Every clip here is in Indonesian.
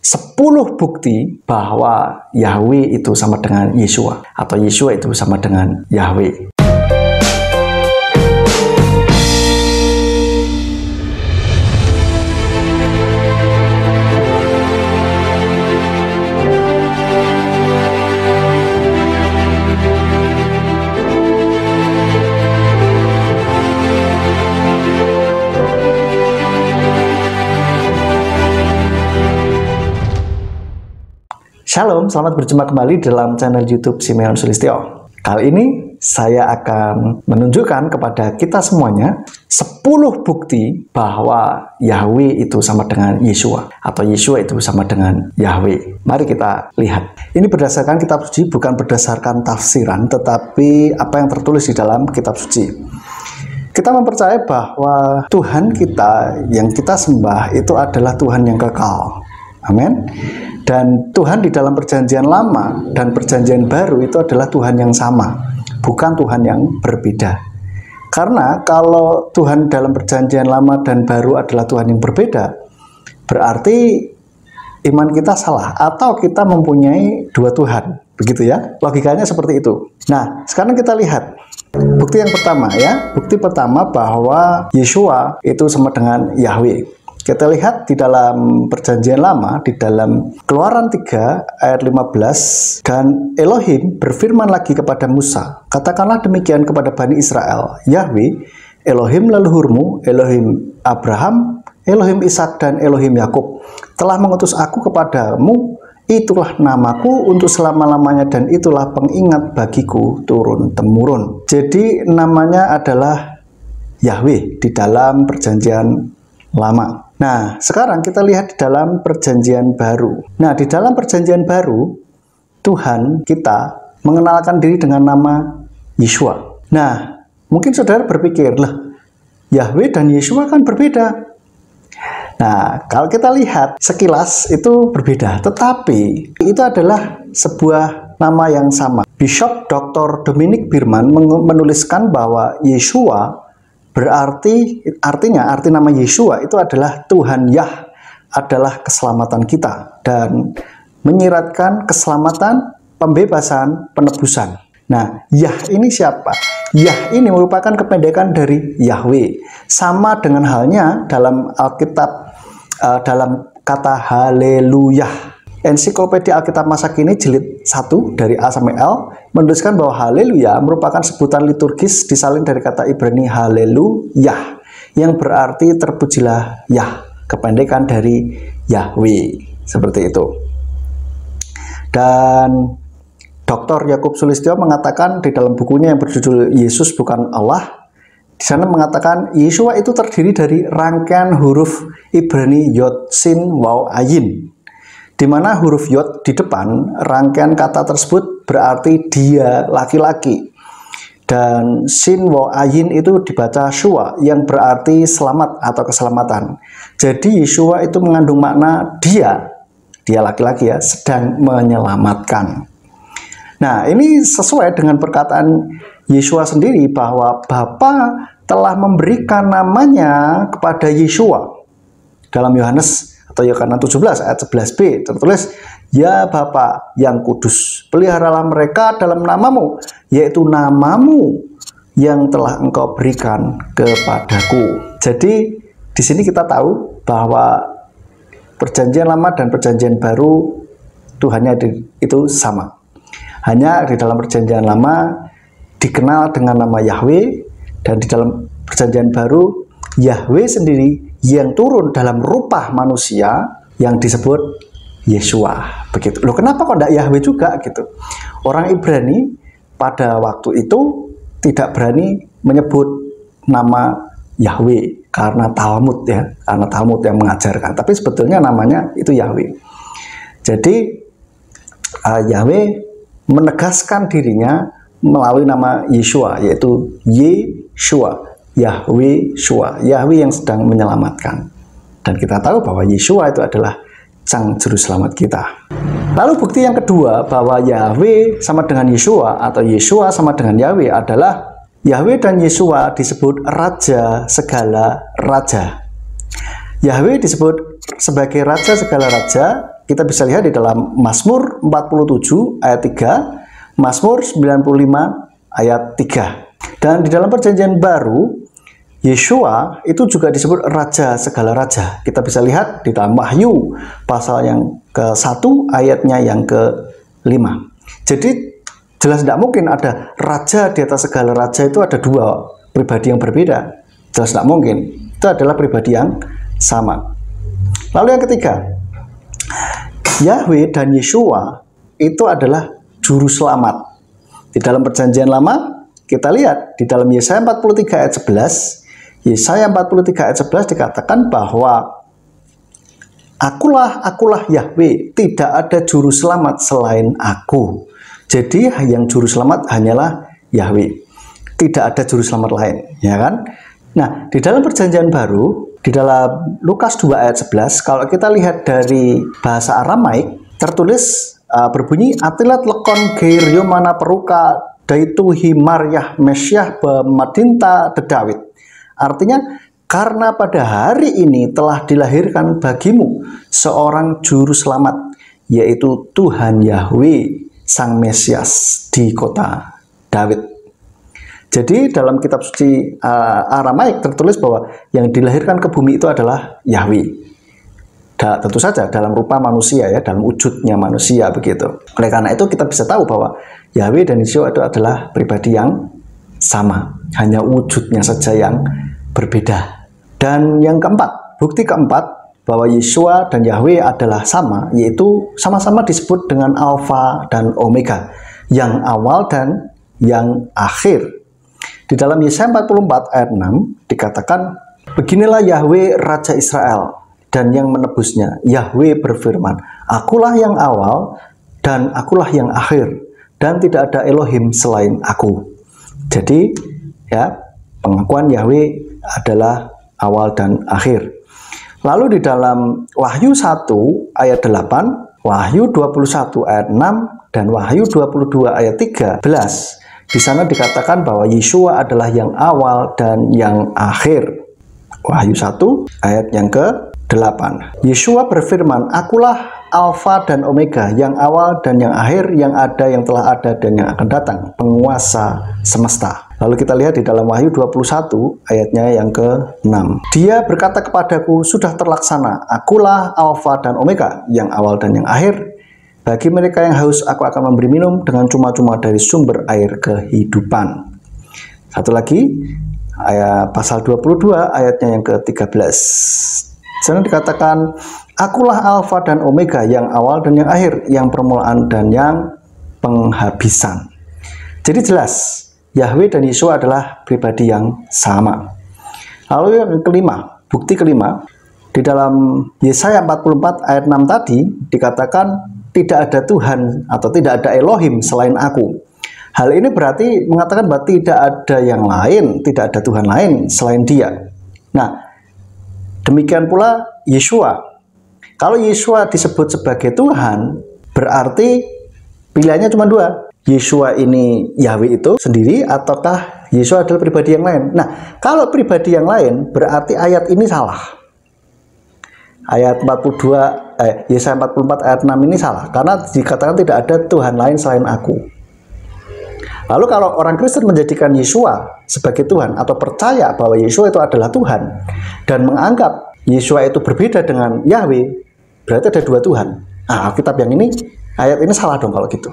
10 bukti bahwa Yahweh itu sama dengan Yeshua atau Yeshua itu sama dengan Yahweh. Shalom, selamat berjumpa kembali dalam channel YouTube Simeon Sulistyo. Kali ini saya akan menunjukkan kepada kita semuanya 10 bukti bahwa Yahweh itu sama dengan Yeshua atau Yeshua itu sama dengan Yahweh. Mari kita lihat. Ini berdasarkan kitab suci, bukan berdasarkan tafsiran, tetapi apa yang tertulis di dalam kitab suci. Kita mempercayai bahwa Tuhan kita yang kita sembah itu adalah Tuhan yang kekal. Amin. Dan Tuhan di dalam perjanjian lama dan perjanjian baru itu adalah Tuhan yang sama, bukan Tuhan yang berbeda. Karena kalau Tuhan dalam perjanjian lama dan baru adalah Tuhan yang berbeda, berarti iman kita salah atau kita mempunyai dua Tuhan. Begitu ya, logikanya seperti itu. Nah, sekarang kita lihat bukti yang pertama ya. Bukti pertama bahwa Yeshua itu sama dengan Yahweh. Kita lihat di dalam perjanjian lama, di dalam Keluaran 3 ayat 15, dan Elohim berfirman lagi kepada Musa, katakanlah demikian kepada Bani Israel, Yahweh, Elohim leluhurmu, Elohim Abraham, Elohim Ishak dan Elohim Yakub, telah mengutus aku kepadamu, itulah namaku untuk selama-lamanya dan itulah pengingat bagiku turun-temurun. Jadi namanya adalah Yahweh di dalam perjanjian lama. Nah, sekarang kita lihat di dalam perjanjian baru. Nah, di dalam perjanjian baru, Tuhan kita mengenalkan diri dengan nama Yeshua. Nah, mungkin saudara berpikir, lah, Yahweh dan Yeshua kan berbeda. Nah, kalau kita lihat sekilas itu berbeda, tetapi itu adalah sebuah nama yang sama. Bishop Dr. Dominic Bierman menuliskan bahwa Yeshua berarti, arti nama Yeshua itu adalah Tuhan Yah, adalah keselamatan kita dan menyiratkan keselamatan, pembebasan, penebusan. Nah, Yah ini siapa? Yah ini merupakan kependekan dari Yahweh. Sama dengan halnya dalam Alkitab, dalam kata Haleluya. Ensiklopedia Alkitab masa kini jilid 1 dari A sampai L menuliskan bahwa Haleluya merupakan sebutan liturgis disalin dari kata Ibrani Haleluya yang berarti terpujilah Yah, kependekan dari Yahweh, seperti itu. Dan Dr. Yakub Sulistyo mengatakan di dalam bukunya yang berjudul Yesus Bukan Allah, di sana mengatakan Yeshua itu terdiri dari rangkaian huruf Ibrani Yod Sin Waw Ayin, di mana huruf Yod di depan rangkaian kata tersebut berarti dia laki-laki, dan Sin Waw Ayin itu dibaca Shua yang berarti selamat atau keselamatan. Jadi Yeshua itu mengandung makna dia laki-laki ya, sedang menyelamatkan. Nah, ini sesuai dengan perkataan Yeshua sendiri bahwa Bapa telah memberikan namanya kepada Yeshua. Dalam Yohanes atau Yohanes 17 ayat 11b tertulis, ya Bapa yang kudus, peliharalah mereka dalam namamu, yaitu namamu yang telah engkau berikan kepadaku. Jadi di sini kita tahu bahwa perjanjian lama dan perjanjian baru Tuhannya itu sama. Hanya di dalam perjanjian lama dikenal dengan nama Yahweh, dan di dalam perjanjian baru Yahweh sendiri yang turun dalam rupa manusia yang disebut Yeshua. Begitu. Loh, kenapa kok tidak Yahweh juga gitu? Orang Ibrani pada waktu itu tidak berani menyebut nama Yahweh karena Talmud ya, karena Talmud yang mengajarkan. Tapi sebetulnya namanya itu Yahweh. Jadi Yahweh menegaskan dirinya melalui nama Yeshua, yaitu Yeshua, Yahweh Shua, Yahweh yang sedang menyelamatkan. Dan kita tahu bahwa Yeshua itu adalah Sang Juru Selamat kita. Lalu bukti yang kedua bahwa Yahweh sama dengan Yeshua atau Yeshua sama dengan Yahweh adalah Yahweh dan Yeshua disebut Raja segala Raja. Yahweh disebut sebagai Raja segala Raja kita bisa lihat di dalam Mazmur 47 ayat 3, Mazmur 95 ayat 3. Dan di dalam Perjanjian Baru, Yeshua itu juga disebut Raja segala raja. Kita bisa lihat di dalam Wahyu pasal yang ke-1 ayatnya yang ke-5. Jadi jelas tidak mungkin ada raja di atas segala raja, itu ada dua pribadi yang berbeda. Jelas tidak mungkin. Itu adalah pribadi yang sama. Lalu yang ketiga, Yahweh dan Yeshua itu adalah juru selamat. Di dalam Perjanjian Lama, kita lihat di dalam Yesaya 43 ayat 11, Yesaya 43 ayat 11 dikatakan bahwa Akulah Yahweh, tidak ada juru selamat selain aku. Jadi yang juru selamat hanyalah Yahweh. Tidak ada juru selamat lain, ya kan? Nah, di dalam Perjanjian Baru, di dalam Lukas 2 ayat 11, kalau kita lihat dari bahasa Aramaik, tertulis berbunyi Atilat lekon geir yomana peruka daitu himaryah mesyah bemadinta de David. Artinya, karena pada hari ini telah dilahirkan bagimu seorang juru selamat, yaitu Tuhan Yahweh Sang Mesias di kota David. Jadi dalam kitab suci Aramaik tertulis bahwa yang dilahirkan ke bumi itu adalah Yahweh. Tentu saja dalam rupa manusia, ya, dalam wujudnya manusia begitu. Oleh karena itu kita bisa tahu bahwa Yahweh dan Yeshua itu adalah pribadi yang sama, hanya wujudnya saja yang berbeda. Dan yang keempat, bukti keempat bahwa Yeshua dan Yahweh adalah sama, yaitu sama-sama disebut dengan Alfa dan Omega, yang awal dan yang akhir. Di dalam Yesaya 44 ayat 6 dikatakan, beginilah Yahweh Raja Israel dan yang menebusnya. Yahweh berfirman, akulah yang awal dan akulah yang akhir, dan tidak ada Elohim selain aku. Jadi ya, pengakuan Yahweh adalah awal dan akhir. Lalu di dalam Wahyu 1 ayat 8, Wahyu 21 ayat 6, dan Wahyu 22 ayat 13, di sana dikatakan bahwa Yeshua adalah yang awal dan yang akhir. Wahyu 1 ayat yang ke-8. Yeshua berfirman, akulah Alfa dan Omega, yang awal dan yang akhir, yang ada, yang telah ada, dan yang akan datang, penguasa semesta. Lalu kita lihat di dalam Wahyu 21 ayatnya yang ke-6. Dia berkata kepadaku, sudah terlaksana, akulah Alfa dan Omega, yang awal dan yang akhir. Bagi mereka yang haus, aku akan memberi minum dengan cuma-cuma dari sumber air kehidupan. Satu lagi, ayat pasal 22 ayatnya yang ke-13. Sana dikatakan, akulah Alfa dan Omega, yang awal dan yang akhir, yang permulaan dan yang penghabisan. Jadi jelas, Yahweh dan Yeshua adalah pribadi yang sama. Lalu yang kelima, bukti kelima, di dalam Yesaya 44 ayat 6 tadi dikatakan tidak ada Tuhan atau tidak ada Elohim selain aku. Hal ini berarti mengatakan bahwa tidak ada yang lain, tidak ada Tuhan lain selain Dia. Nah, demikian pula Yeshua. Kalau Yeshua disebut sebagai Tuhan, berarti pilihannya cuma dua. Yeshua ini Yahweh itu sendiri, ataukah Yeshua adalah pribadi yang lain? Nah, kalau pribadi yang lain, berarti ayat ini salah. Ayat 42, Yesaya 44 ayat 6 ini salah, karena dikatakan tidak ada Tuhan lain selain aku. Lalu kalau orang Kristen menjadikan Yeshua sebagai Tuhan, atau percaya bahwa Yeshua itu adalah Tuhan, dan menganggap Yeshua itu berbeda dengan Yahweh, berarti ada dua Tuhan. Nah, Alkitab yang ini, ayat ini salah dong kalau gitu.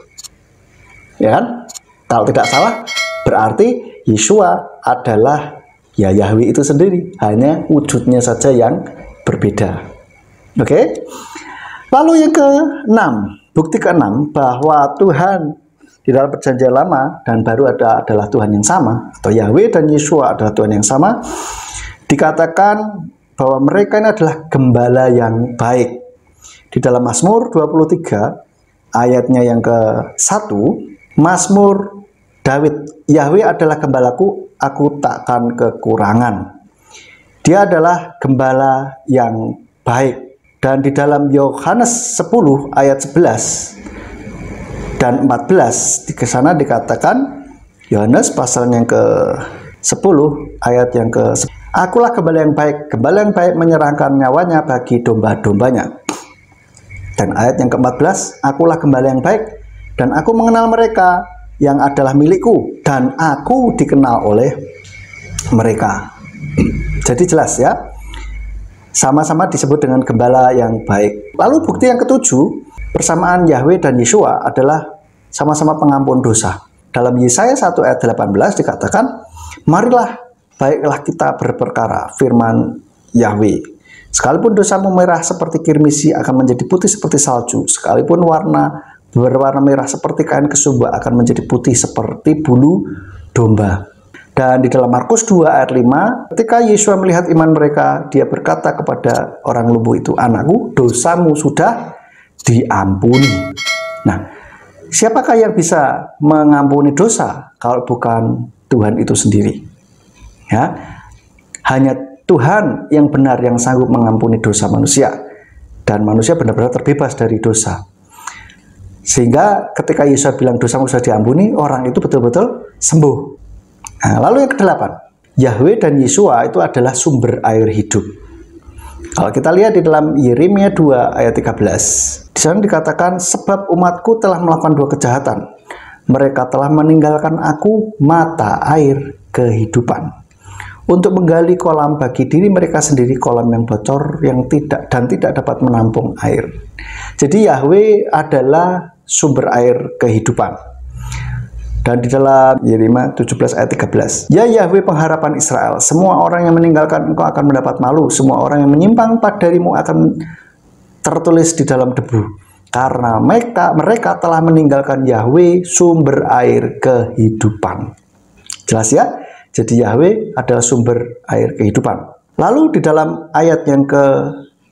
Ya kan? Kalau tidak salah, berarti Yeshua adalah ya Yahweh itu sendiri, hanya wujudnya saja yang berbeda. Oke? Lalu yang ke-6, bukti ke-6 bahwa Tuhan di dalam Perjanjian Lama dan Baru adalah Tuhan yang sama, atau Yahweh dan Yeshua adalah Tuhan yang sama, dikatakan bahwa mereka ini adalah gembala yang baik. Di dalam Mazmur 23 ayatnya yang ke-1, Mazmur David, Yahweh adalah gembalaku, aku takkan kekurangan. Dia adalah gembala yang baik. Dan di dalam Yohanes 10 ayat 11 dan 14, di sana dikatakan, Yohanes pasal yang ke-10 ayat yang ke-10, akulah gembala yang baik menyerahkan nyawanya bagi domba-dombanya. Dan ayat yang ke-14, akulah gembala yang baik, dan aku mengenal mereka yang adalah milikku, dan aku dikenal oleh mereka. Jadi jelas ya, sama-sama disebut dengan gembala yang baik. Lalu bukti yang ketujuh, persamaan Yahweh dan Yeshua adalah sama-sama pengampun dosa. Dalam Yesaya 1 ayat 18 dikatakan, marilah baiklah kita berperkara, firman Yahweh. Sekalipun dosamu merah seperti kirmisi akan menjadi putih seperti salju. Sekalipun berwarna merah seperti kain kesumba akan menjadi putih seperti bulu domba. Dan di dalam Markus 2 ayat 5, ketika Yeshua melihat iman mereka, dia berkata kepada orang lumpuh itu, anakku, dosamu sudah diampuni. Nah, siapakah yang bisa mengampuni dosa kalau bukan Tuhan itu sendiri? Ya, hanya Tuhan yang benar yang sanggup mengampuni dosa manusia, dan manusia benar-benar terbebas dari dosa. Sehingga ketika Yesus bilang dosamu sudah diampuni, orang itu betul-betul sembuh. Nah, lalu yang ke-8, Yahweh dan Yeshua itu adalah sumber air hidup. Kalau kita lihat di dalam Yeremia 2 ayat 13, di sana dikatakan, sebab umatku telah melakukan dua kejahatan. Mereka telah meninggalkan aku mata air kehidupan, untuk menggali kolam bagi diri mereka sendiri, kolam yang bocor yang tidak dapat menampung air. Jadi Yahweh adalah sumber air kehidupan. Dan di dalam Yeremia 17 ayat 13, ya Yahweh pengharapan Israel, semua orang yang meninggalkan engkau akan mendapat malu, semua orang yang menyimpang padarimu akan tertulis di dalam debu, karena mereka telah meninggalkan Yahweh sumber air kehidupan. Jelas ya? Jadi Yahweh adalah sumber air kehidupan. Lalu di dalam ayat yang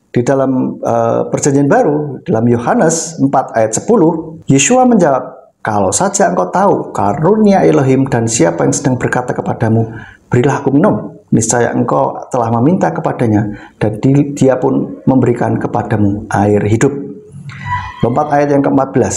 di dalam perjanjian baru, dalam Yohanes 4 ayat 10, Yeshua menjawab, kalau saja engkau tahu karunia Elohim dan siapa yang sedang berkata kepadamu, berilah aku minum, niscaya engkau telah meminta kepadanya, dan dia pun memberikan kepadamu air hidup. Lompat ayat yang ke-14,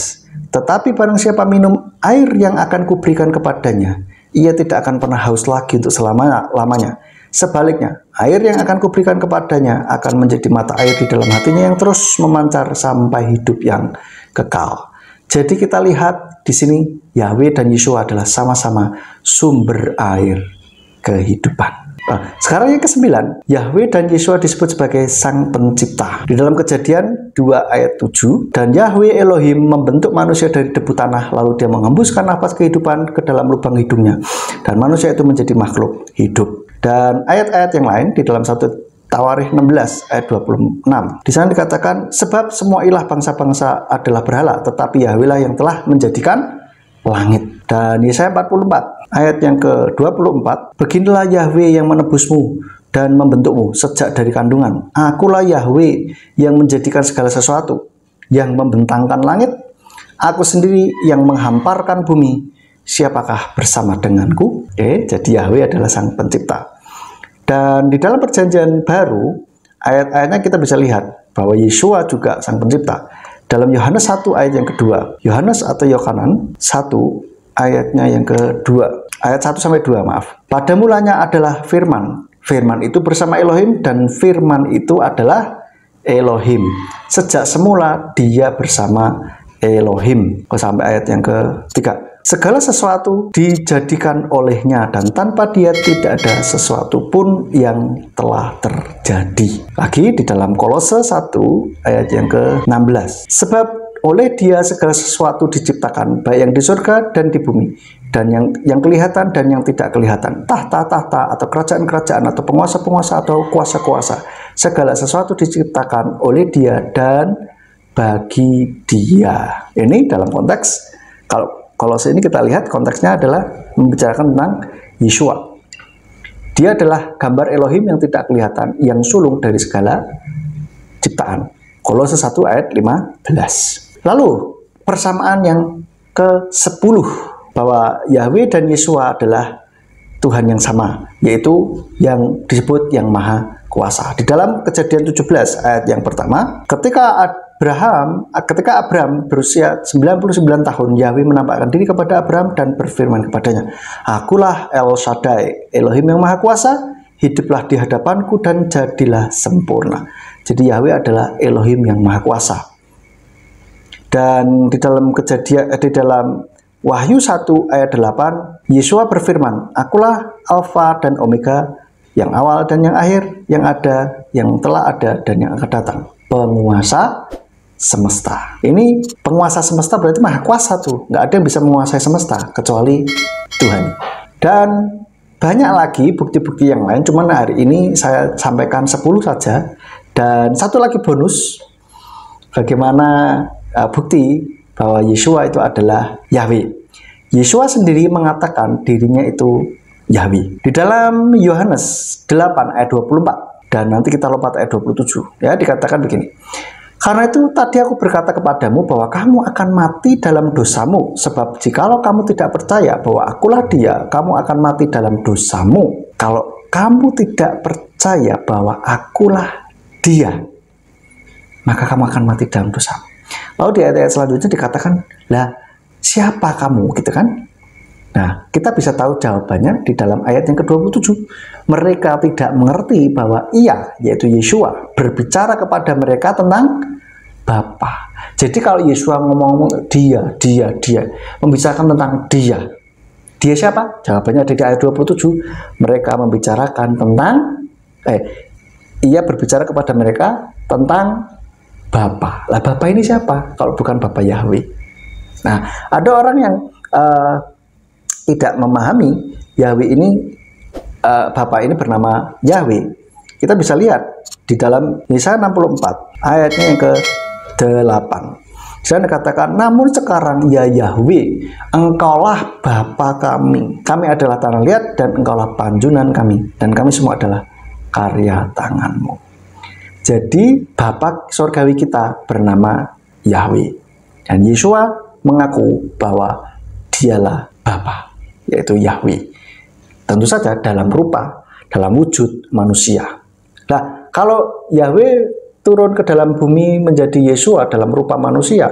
tetapi barang siapa minum air yang akan kuberikan kepadanya, ia tidak akan pernah haus lagi untuk selama-lamanya. Sebaliknya, air yang akan kuberikan kepadanya akan menjadi mata air di dalam hatinya yang terus memancar sampai hidup yang kekal. Jadi kita lihat di sini Yahweh dan Yeshua adalah sama-sama sumber air kehidupan. Nah, sekarang yang ke-9, Yahweh dan Yeshua disebut sebagai Sang Pencipta. Di dalam Kejadian 2 ayat 7, dan Yahweh Elohim membentuk manusia dari debu tanah, lalu dia menghembuskan nafas kehidupan ke dalam lubang hidungnya, dan manusia itu menjadi makhluk hidup. Dan ayat-ayat yang lain di dalam 1 Tawarikh 16 ayat 26, di sana dikatakan, sebab semua ilah bangsa-bangsa adalah berhala, tetapi Yahweh lah yang telah menjadikan langit. Dan Yesaya 44 ayat yang ke-24, beginilah Yahweh yang menebusmu dan membentukmu sejak dari kandungan. Akulah Yahweh yang menjadikan segala sesuatu, yang membentangkan langit. Aku sendiri yang menghamparkan bumi. Siapakah bersama denganku? Jadi Yahweh adalah Sang Pencipta. Dan di dalam perjanjian baru, ayat-ayatnya kita bisa lihat bahwa Yeshua juga Sang Pencipta. Dalam Yohanes 1 ayat yang kedua, Yohanes atau Yohanan 1 ayatnya yang kedua, ayat 1-2, maaf. Pada mulanya adalah firman, firman itu bersama Elohim, dan firman itu adalah Elohim. Sejak semula dia bersama Elohim. Sampai ayat yang ketiga, segala sesuatu dijadikan olehnya, dan tanpa dia tidak ada sesuatu pun yang telah terjadi. Lagi di dalam Kolose 1 ayat yang ke-16, sebab oleh dia segala sesuatu diciptakan, baik yang di surga dan di bumi, dan yang kelihatan dan yang tidak kelihatan, tahta-tahta atau kerajaan-kerajaan atau penguasa-penguasa atau kuasa-kuasa. Segala sesuatu diciptakan oleh dia dan bagi dia. Ini dalam konteks, kalau ini kita lihat konteksnya adalah membicarakan tentang Yeshua. Dia adalah gambar Elohim yang tidak kelihatan, yang sulung dari segala ciptaan. Kolose 1 ayat 15. Lalu persamaan yang ke-10 bahwa Yahweh dan Yeshua adalah Tuhan yang sama, yaitu yang disebut yang Maha Kuasa. Di dalam Kejadian 17 ayat yang pertama, ketika Abraham berusia 99 tahun, Yahweh menampakkan diri kepada Abraham dan berfirman kepadanya, akulah El Shaddai, Elohim yang Maha Kuasa, hiduplah di hadapanku dan jadilah sempurna. Jadi Yahweh adalah Elohim yang Maha Kuasa. Dan di dalam di dalam Wahyu 1 ayat 8, Yeshua berfirman, "Akulah Alfa dan Omega, yang awal dan yang akhir, yang ada, yang telah ada, dan yang akan datang. Penguasa semesta." Ini penguasa semesta berarti maha kuasa tuh. Nggak ada yang bisa menguasai semesta kecuali Tuhan. Dan banyak lagi bukti-bukti yang lain, cuman hari ini saya sampaikan 10 saja. Dan satu lagi bonus, bagaimana bukti bahwa Yeshua itu adalah Yahweh. Yeshua sendiri mengatakan dirinya itu Yahweh. Di dalam Yohanes 8 ayat 24, dan nanti kita lompat ayat 27, ya, dikatakan begini. "Karena itu tadi aku berkata kepadamu bahwa kamu akan mati dalam dosamu, sebab jikalau kamu tidak percaya bahwa akulah Dia, kamu akan mati dalam dosamu. Kalau kamu tidak percaya bahwa akulah Dia, maka kamu akan mati dalam dosamu." Lalu di ayat-ayat selanjutnya dikatakan, "Lah, siapa kamu?" gitu kan? Nah, kita bisa tahu jawabannya di dalam ayat yang ke-27. Mereka tidak mengerti bahwa Ia, yaitu Yeshua, berbicara kepada mereka tentang Bapa. Jadi kalau Yeshua ngomong dia, membicarakan tentang Dia. Dia siapa? Jawabannya ada di ayat 27. Mereka membicarakan tentang Ia berbicara kepada mereka tentang Bapa. Lah, Bapa ini siapa? Kalau bukan Bapa Yahweh. Nah, ada orang yang tidak memahami Yahweh ini, Bapa ini bernama Yahweh. Kita bisa lihat di dalam Yesaya 64 ayatnya yang ke-8. Di sana dikatakan, "Namun sekarang ya Yahweh, Engkaulah Bapa kami. Kami adalah tanah liat dan Engkaulah panjunan kami, dan kami semua adalah karya tanganmu." Jadi Bapa surgawi kita bernama Yahweh, dan Yeshua mengaku bahwa Dialah Bapa, yaitu Yahweh. Tentu saja dalam rupa, dalam wujud manusia. Nah, kalau Yahweh turun ke dalam bumi menjadi Yeshua dalam rupa manusia,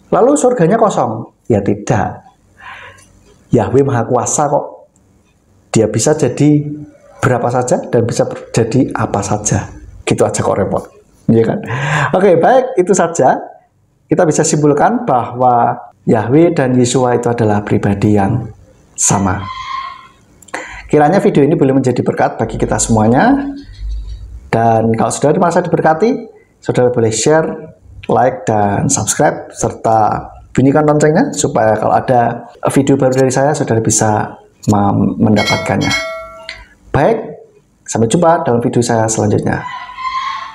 lalu surganya kosong? Ya tidak. Yahweh maha kuasa kok. Dia bisa jadi berapa saja dan bisa jadi apa saja. Gitu aja kok repot, ya kan? Oke, baik, itu saja. Kita bisa simpulkan bahwa Yahweh dan Yeshua itu adalah pribadi yang sama. Kiranya video ini boleh menjadi berkat bagi kita semuanya. Dan kalau saudara merasa diberkati, saudara boleh share, like, dan subscribe, serta bunyikan loncengnya supaya kalau ada video baru dari saya, saudara bisa mendapatkannya. Baik, sampai jumpa dalam video saya selanjutnya.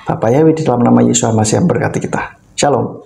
Bapak Yahweh di dalam nama Yesus Masih yang berkati kita. Shalom.